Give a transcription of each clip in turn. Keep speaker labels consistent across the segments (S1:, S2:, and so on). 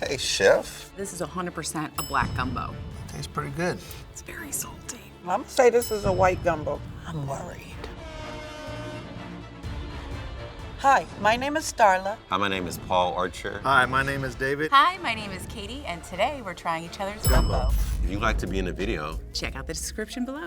S1: Okay, chef.
S2: This is 100% a black gumbo.
S3: Tastes pretty good.
S2: It's very salty.
S4: I'm gonna say this is a white gumbo. I'm worried. Hi, my name is Starla.
S1: Hi, my name is Paul Archer.
S3: Hi, my name is David.
S2: Hi, my name is Katie, and today we're trying each other's gumbo.
S1: If you'd like to be in a video,
S2: Check out the description below.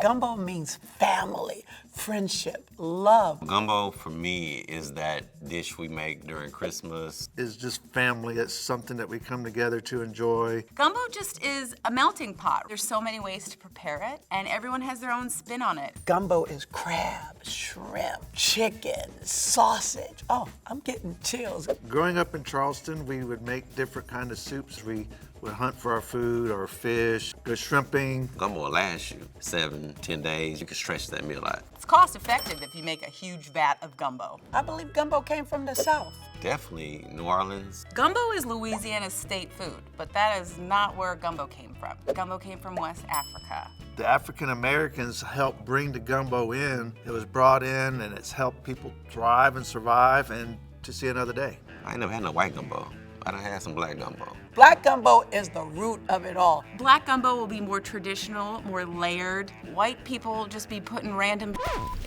S4: Gumbo means family, friendship, love.
S1: gumbo for me is that dish we make during Christmas.
S3: It's just family. It's something that we come together to enjoy.
S2: Gumbo just is a melting pot. There's so many ways to prepare it, and everyone has their own spin on it.
S4: Gumbo is crab, shrimp, chicken, sausage. Oh, I'm getting chills.
S3: Growing up in Charleston, we would make different kind of soups. We would hunt for our food, our fish, go shrimping.
S1: Gumbo will last you 7, 10 days. You can stretch that meal out.
S2: It's cost effective if you make a huge vat of gumbo.
S4: I believe gumbo came from the South.
S1: Definitely New Orleans.
S2: Gumbo is Louisiana's state food, but that is not where gumbo came from. Gumbo came from West Africa.
S3: The African Americans helped bring the gumbo in. It was brought in and it's helped people thrive and survive and to see another day.
S1: I ain't never had no white gumbo. I done had some black gumbo.
S4: Black gumbo is the root of it all.
S2: Black gumbo will be more traditional, more layered. White people will just be putting random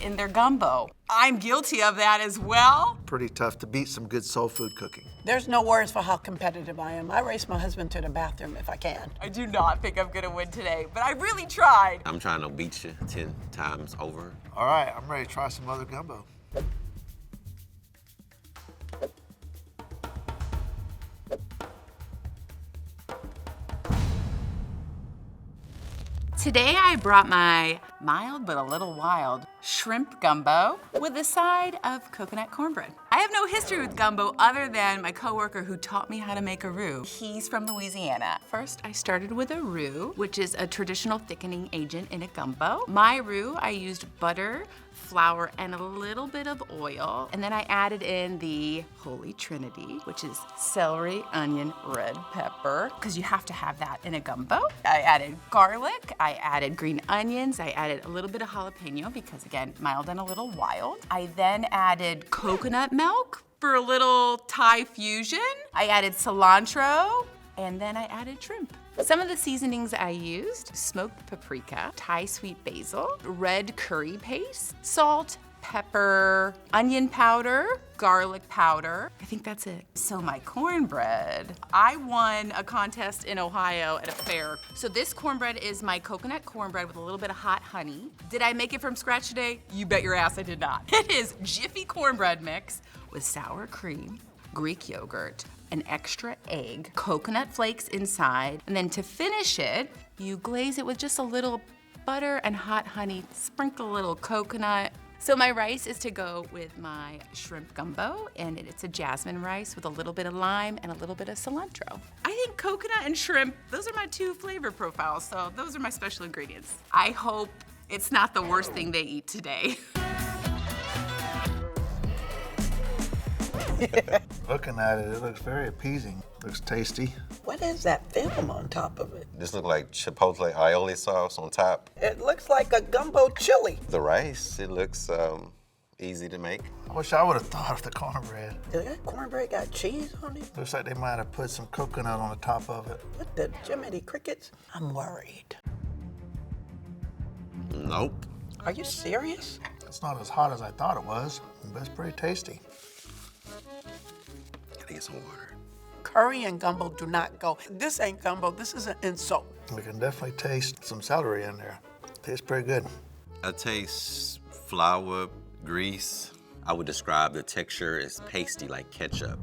S2: in their gumbo. I'm guilty of that as well.
S3: Pretty tough to beat some good soul food cooking.
S4: There's no words for how competitive I am. I race my husband to the bathroom if I can.
S2: I do not think I'm gonna win today, but I really tried.
S1: I'm trying to beat you 10 times over.
S3: All right, I'm ready to try some other gumbo.
S2: Today I brought my mild but a little wild shrimp gumbo with a side of coconut cornbread. I have no history with gumbo other than my coworker who taught me how to make a roux. He's from Louisiana. First, I started with a roux, which is a traditional thickening agent in a gumbo. My roux, I used butter, flour, and a little bit of oil. And then I added in the Holy Trinity, which is celery, onion, red pepper, because you have to have that in a gumbo. I added garlic, I added green onions, I added a little bit of jalapeno because again, mild and a little wild. I then added coconut milk for a little Thai fusion. I added cilantro, and then I added shrimp. Some of the seasonings I used: smoked paprika, Thai sweet basil, red curry paste, salt, pepper, onion powder, garlic powder. I think that's it. So my cornbread, I won a contest in Ohio at a fair. So this cornbread is my coconut cornbread with a little bit of hot honey. Did I make it from scratch today? You bet your ass I did not. It is Jiffy cornbread mix with sour cream, Greek yogurt, an extra egg, coconut flakes inside, and then to finish it, you glaze it with just a little butter and hot honey, sprinkle a little coconut. So my rice is to go with my shrimp gumbo, and it's a jasmine rice with a little bit of lime and a little bit of cilantro. I think coconut and shrimp, those are my two flavor profiles, so those are my special ingredients. I hope it's not the worst thing they eat today.
S3: Looking at it, it looks very appeasing. Looks tasty.
S4: What is that film on top of it?
S1: This look like chipotle aioli sauce on top.
S4: It looks like a gumbo chili.
S1: The rice, it looks easy to make.
S3: I wish I would have thought of the cornbread.
S4: Does that cornbread got cheese on it?
S3: Looks like they might have put some coconut on the top of it.
S4: What the Jiminy Crickets? I'm worried.
S1: Nope.
S4: Are you serious?
S3: It's not as hot as I thought it was, but it's pretty tasty.
S1: Gotta get some water.
S4: Curry and gumbo do not go. This ain't gumbo, this is an insult.
S3: We can definitely taste some celery in there. Tastes pretty good.
S1: I taste flour, grease. I would describe the texture as pasty, like ketchup.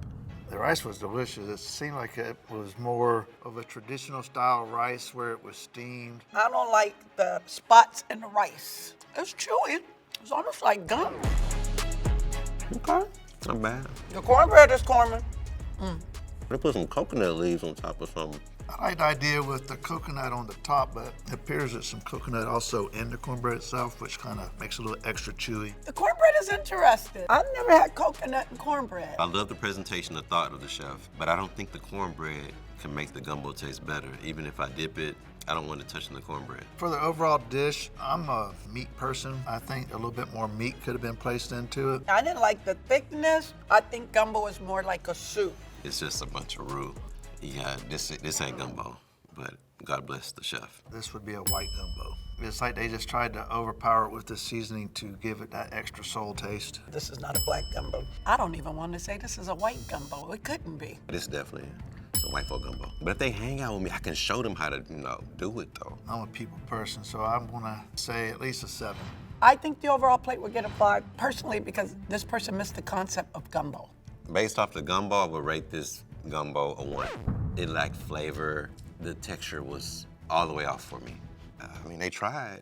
S3: The rice was delicious. It seemed like it was more of a traditional style rice where it was steamed.
S4: I don't like the spots in the rice. It's chewy. It's almost like gum. Okay.
S1: Not bad.
S4: The cornbread is cornbread.
S1: They put some coconut leaves on top of something.
S3: I like the idea with the coconut on the top, but it appears there's some coconut also in the cornbread itself, which kind of makes it a little extra chewy.
S4: The cornbread is interesting. I've never had coconut and cornbread.
S1: I love the presentation, the thought of the chef, but I don't think the cornbread can make the gumbo taste better. Even if I dip it, I don't want it touching the cornbread.
S3: For the overall dish, I'm a meat person. I think a little bit more meat could have been placed into it.
S4: I didn't like the thickness. I think gumbo is more like a soup.
S1: It's just a bunch of roux. Yeah, this ain't gumbo, but God bless the chef.
S3: This would be a white gumbo. It's like they just tried to overpower it with the seasoning to give it that extra soul taste.
S4: This is not a black gumbo. I don't even want to say this is a white gumbo. It couldn't be.
S1: This definitely is a white folk gumbo. But if they hang out with me, I can show them how to, do it though.
S3: I'm a people person, so I'm gonna say at least a 7.
S4: I think the overall plate would get a 5, personally, because this person missed the concept of gumbo.
S1: Based off the gumbo, I would rate this gumbo a 1. It lacked flavor. The texture was all the way off for me. I mean, they tried.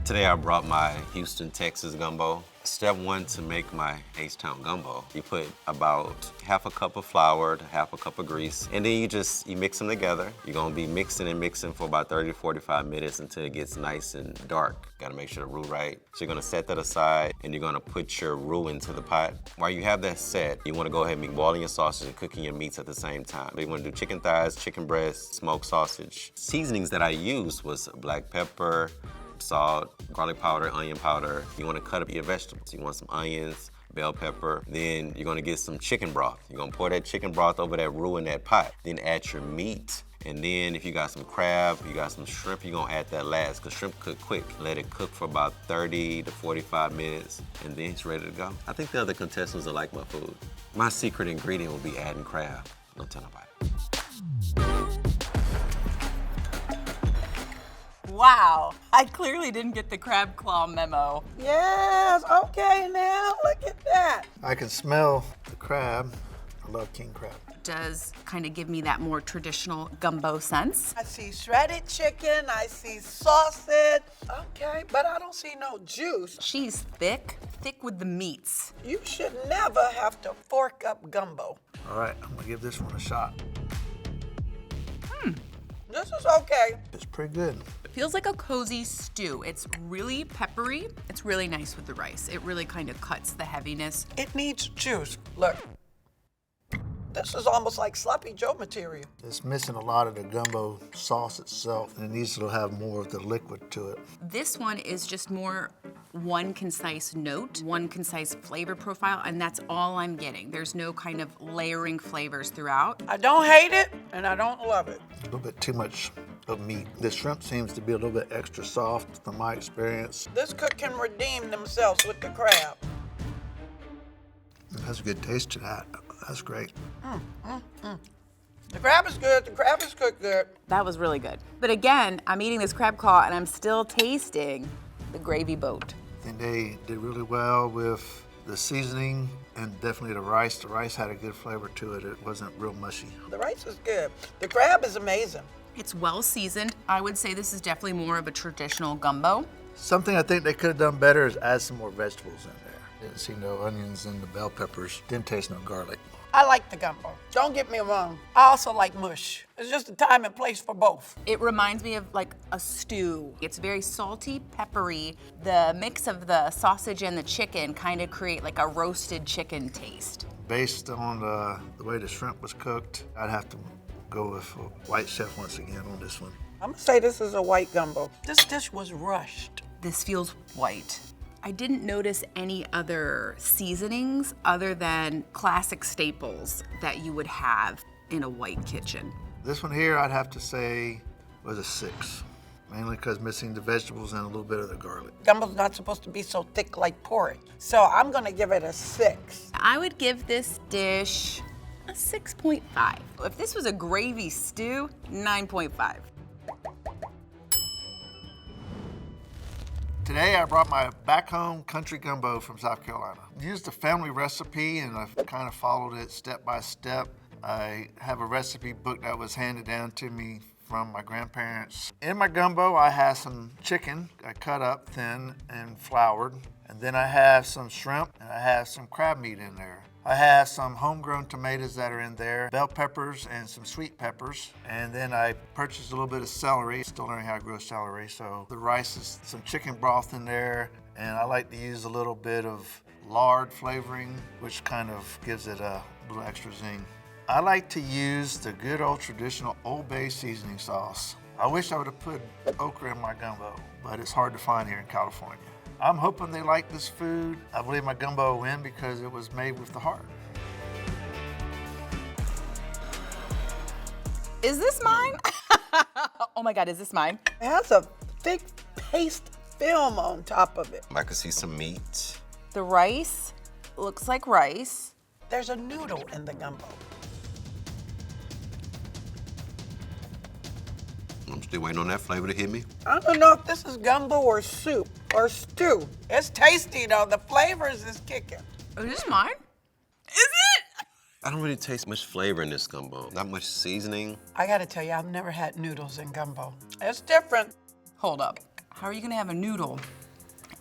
S1: Today I brought my Houston, Texas gumbo. Step 1 to make my H-Town gumbo. You put about half a cup of flour, half a cup of grease, and then you mix them together. You're gonna be mixing and mixing for about 30 to 45 minutes until it gets nice and dark. Gotta make sure the roux right. So you're gonna set that aside and you're gonna put your roux into the pot. While you have that set, you wanna go ahead and be boiling your sausage and cooking your meats at the same time. You wanna do chicken thighs, chicken breast, smoked sausage. Seasonings that I used was black pepper, salt, garlic powder, onion powder. You wanna cut up your vegetables. You want some onions, bell pepper. Then you're gonna get some chicken broth. You're gonna pour that chicken broth over that roux in that pot. Then add your meat. And then if you got some crab, you got some shrimp, you're gonna add that last, because shrimp cook quick. Let it cook for about 30 to 45 minutes, and then it's ready to go. I think the other contestants will like my food. My secret ingredient will be adding crab. Don't tell nobody.
S2: Wow, I clearly didn't get the crab claw memo.
S4: Yes, okay now, look at that.
S3: I can smell the crab. I love king crab.
S2: Does kind of give me that more traditional gumbo sense.
S4: I see shredded chicken, I see sausage. Okay, but I don't see no juice.
S2: She's thick with the meats.
S4: You should never have to fork up gumbo.
S3: All right, I'm gonna give this one a shot.
S4: This is okay.
S3: It's pretty good.
S2: It feels like a cozy stew. It's really peppery. It's really nice with the rice. It really kind of cuts the heaviness.
S4: It needs juice. Look. This is almost like sloppy Joe material.
S3: It's missing a lot of the gumbo sauce itself, and it needs to have more of the liquid to it.
S2: This one is just more one concise note, one concise flavor profile, and that's all I'm getting. There's no kind of layering flavors throughout.
S4: I don't hate it, and I don't love it.
S3: A little bit too much of meat. The shrimp seems to be a little bit extra soft from my experience.
S4: This cook can redeem themselves with the crab.
S3: It has a good taste to that. That's great.
S4: The crab is good, the crab is cooked good.
S2: That was really good. But again, I'm eating this crab claw and I'm still tasting the gravy boat.
S3: I think they did really well with the seasoning and definitely the rice. The rice had a good flavor to it. It wasn't real mushy.
S4: The rice is good. The crab is amazing.
S2: It's well seasoned. I would say this is definitely more of a traditional gumbo.
S3: Something I think they could have done better is add some more vegetables in there. Didn't see no onions and the bell peppers. Didn't taste no garlic.
S4: I like the gumbo. Don't get me wrong. I also like mush. It's just a time and place for both.
S2: It reminds me of like a stew. It's very salty, peppery. The mix of the sausage and the chicken kind of create like a roasted chicken taste.
S3: Based on the way the shrimp was cooked, I'd have to go with a white chef once again on this one.
S4: I'm gonna say this is a white gumbo. This dish was rushed.
S2: This feels white. I didn't notice any other seasonings other than classic staples that you would have in a white kitchen.
S3: This one here, I'd have to say, was a 6. Mainly because missing the vegetables and a little bit of the garlic.
S4: Gumbo's not supposed to be so thick like porridge. So I'm gonna give it a 6.
S2: I would give this dish a 6.5. If this was a gravy stew, 9.5.
S3: Today I brought my back home country gumbo from South Carolina. Used a family recipe and I've kind of followed it step by step. I have a recipe book that was handed down to me from my grandparents. In my gumbo I have some chicken I cut up thin and floured. And then I have some shrimp and I have some crab meat in there. I have some homegrown tomatoes that are in there, bell peppers and some sweet peppers. And then I purchased a little bit of celery. Still learning how to grow celery. So the rice is some chicken broth in there. And I like to use a little bit of lard flavoring, which kind of gives it a little extra zing. I like to use the good old traditional Old Bay seasoning sauce. I wish I would have put okra in my gumbo, but it's hard to find here in California. I'm hoping they like this food. I believe my gumbo will win because it was made with the heart.
S2: Is this mine? Oh my God, is this mine?
S4: It has a thick paste film on top of it.
S1: I can see some meat.
S2: The rice looks like rice.
S4: There's a noodle in the gumbo.
S1: I'm still waiting on that flavor to hit me.
S4: I don't know if this is gumbo or soup or stew. It's tasty though. The flavors is kicking.
S2: Is this mine? Is it?
S1: I don't really taste much flavor in this gumbo. Not much seasoning.
S4: I gotta tell you, I've never had noodles in gumbo. It's different.
S2: Hold up. How are you gonna have a noodle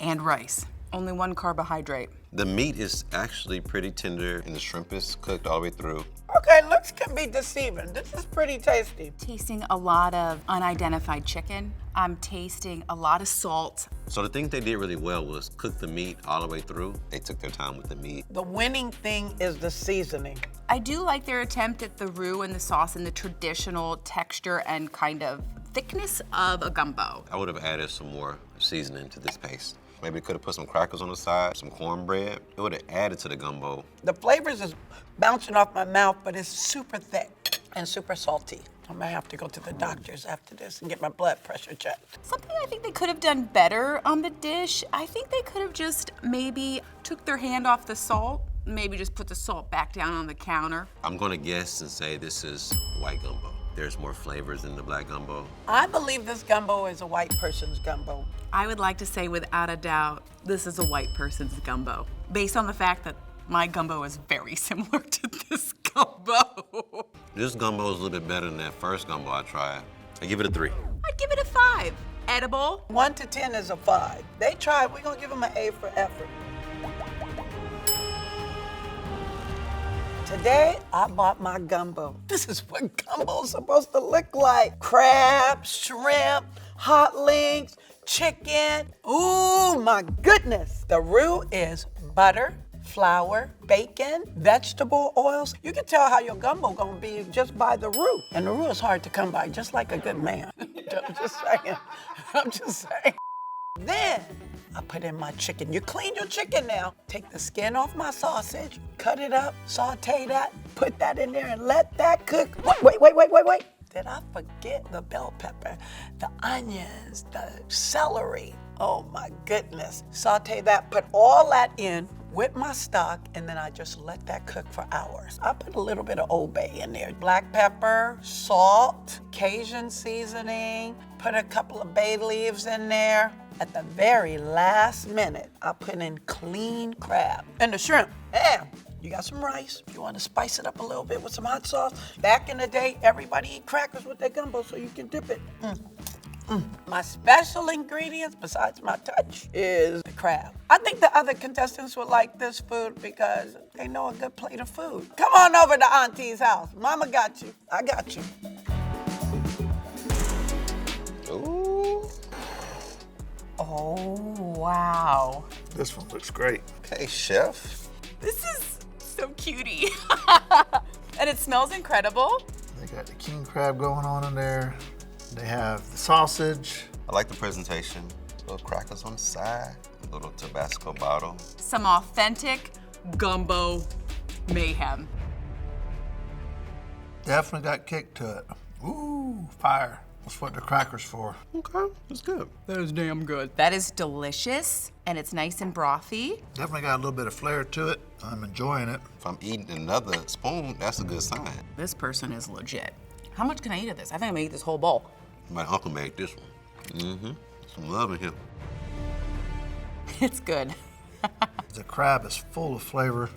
S2: and rice? Only one carbohydrate.
S1: The meat is actually pretty tender and the shrimp is cooked all the way through.
S4: Okay, looks can be deceiving. This is pretty tasty.
S2: Tasting a lot of unidentified chicken. I'm tasting a lot of salt.
S1: So the thing they did really well was cook the meat all the way through. They took their time with the meat.
S4: The winning thing is the seasoning.
S2: I do like their attempt at the roux and the sauce and the traditional texture and kind of thickness of a gumbo.
S1: I would have added some more seasoning to this paste. Maybe could have put some crackers on the side, some cornbread. It would have added to the gumbo.
S4: The flavors is bouncing off my mouth, but it's super thick and super salty. I might have to go to the doctor's after this and get my blood pressure checked.
S2: Something I think they could have done better on the dish, I think they could have just maybe took their hand off the salt, maybe just put the salt back down on the counter.
S1: I'm gonna guess and say this is white gumbo. There's more flavors in the black gumbo.
S4: I believe this gumbo is a white person's gumbo.
S2: I would like to say without a doubt, this is a white person's gumbo, based on the fact that my gumbo is very similar to this gumbo.
S1: This gumbo is a little bit better than that first gumbo I tried. I give it a 3.
S2: I'd give it a 5. Edible.
S4: 1 to 10 is a 5. They tried, we're gonna give them an A for effort. Today, I bought my gumbo. This is what gumbo's supposed to look like. Crab, shrimp, hot links, chicken. Ooh, my goodness. The roux is butter, flour, bacon, vegetable oils. You can tell how your gumbo gonna be just by the roux. And the roux is hard to come by, just like a good man. I'm just saying. I'm just saying. Then, I put in my chicken. You clean your chicken now. Take the skin off my sausage, cut it up, saute that, put that in there and let that cook. Wait. Did I forget the bell pepper, the onions, the celery? Oh my goodness. Saute that, put all that in with my stock, and then I just let that cook for hours. I put a little bit of Old Bay in there. Black pepper, salt, Cajun seasoning, put a couple of bay leaves in there. At the very last minute, I put in clean crab and the shrimp. And you got some rice. You want to spice it up a little bit with some hot sauce. Back in the day, everybody eat crackers with their gumbo so you can dip it. My special ingredients, besides my touch, is the crab. I think the other contestants would like this food because they know a good plate of food. Come on over to Auntie's house. Mama got you. I got you.
S1: Ooh.
S2: Oh, wow.
S3: This one looks great.
S1: Okay, chef.
S2: This is so cutie. And it smells incredible.
S3: They got the king crab going on in there. They have the sausage.
S1: I like the presentation. Little crackers on the side, a little Tabasco bottle.
S2: Some authentic gumbo mayhem.
S3: Definitely got kick to it. Ooh, fire. That's what the cracker's for.
S1: Okay, that's good.
S2: That is damn good. That is delicious, and it's nice and brothy.
S3: Definitely got a little bit of flair to it. I'm enjoying it.
S1: If I'm eating another spoon, that's a good sign.
S2: This person is legit. How much can I eat of this? I think I'm gonna eat this whole bowl.
S1: My uncle made this one. Some love in here.
S2: It's good.
S3: The crab is full of flavor.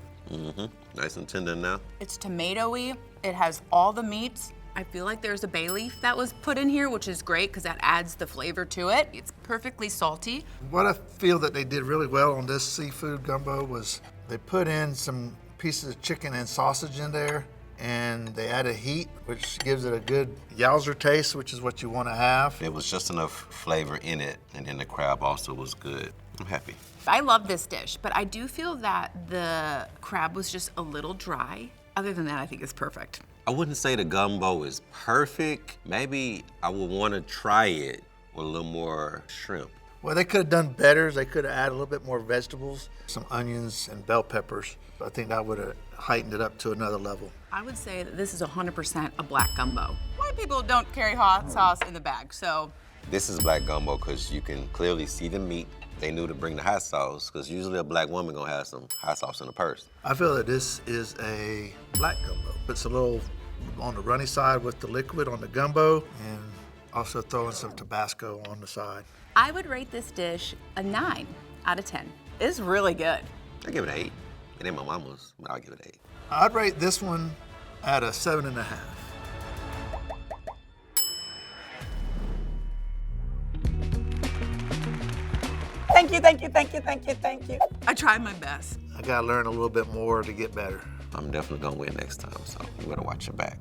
S1: Nice and tender now.
S2: It's tomatoey. It has all the meats. I feel like there's a bay leaf that was put in here, which is great because that adds the flavor to it. It's perfectly salty.
S3: What I feel that they did really well on this seafood gumbo was they put in some pieces of chicken and sausage in there, and they added heat, which gives it a good yowzer taste, which is what you want to have.
S1: It was just enough flavor in it, and then the crab also was good. I'm happy.
S2: I love this dish, but I do feel that the crab was just a little dry. Other than that, I think it's perfect.
S1: I wouldn't say the gumbo is perfect. Maybe I would want to try it with a little more shrimp.
S3: Well, they could have done better. They could have added a little bit more vegetables, some onions and bell peppers. I think that would have heightened it up to another level.
S2: I would say that this is 100% a black gumbo. white people don't carry hot sauce in the bag, so.
S1: This is black gumbo because you can clearly see the meat. They knew to bring the hot sauce because usually a black woman gonna have some hot sauce in the purse.
S3: I feel that this is a black gumbo. It's a little on the runny side with the liquid on the gumbo and also throwing some Tabasco on the side.
S2: I would rate this dish a 9 out of 10. It's really good.
S1: I give it an 8. It ain't my mama's, but I'll give it an 8.
S3: I'd rate this one at a 7.5.
S4: Thank you, thank you, thank you, thank you, thank you.
S2: I tried my best.
S3: I gotta learn a little bit more to get better.
S1: I'm definitely gonna win next time, so you better watch your back.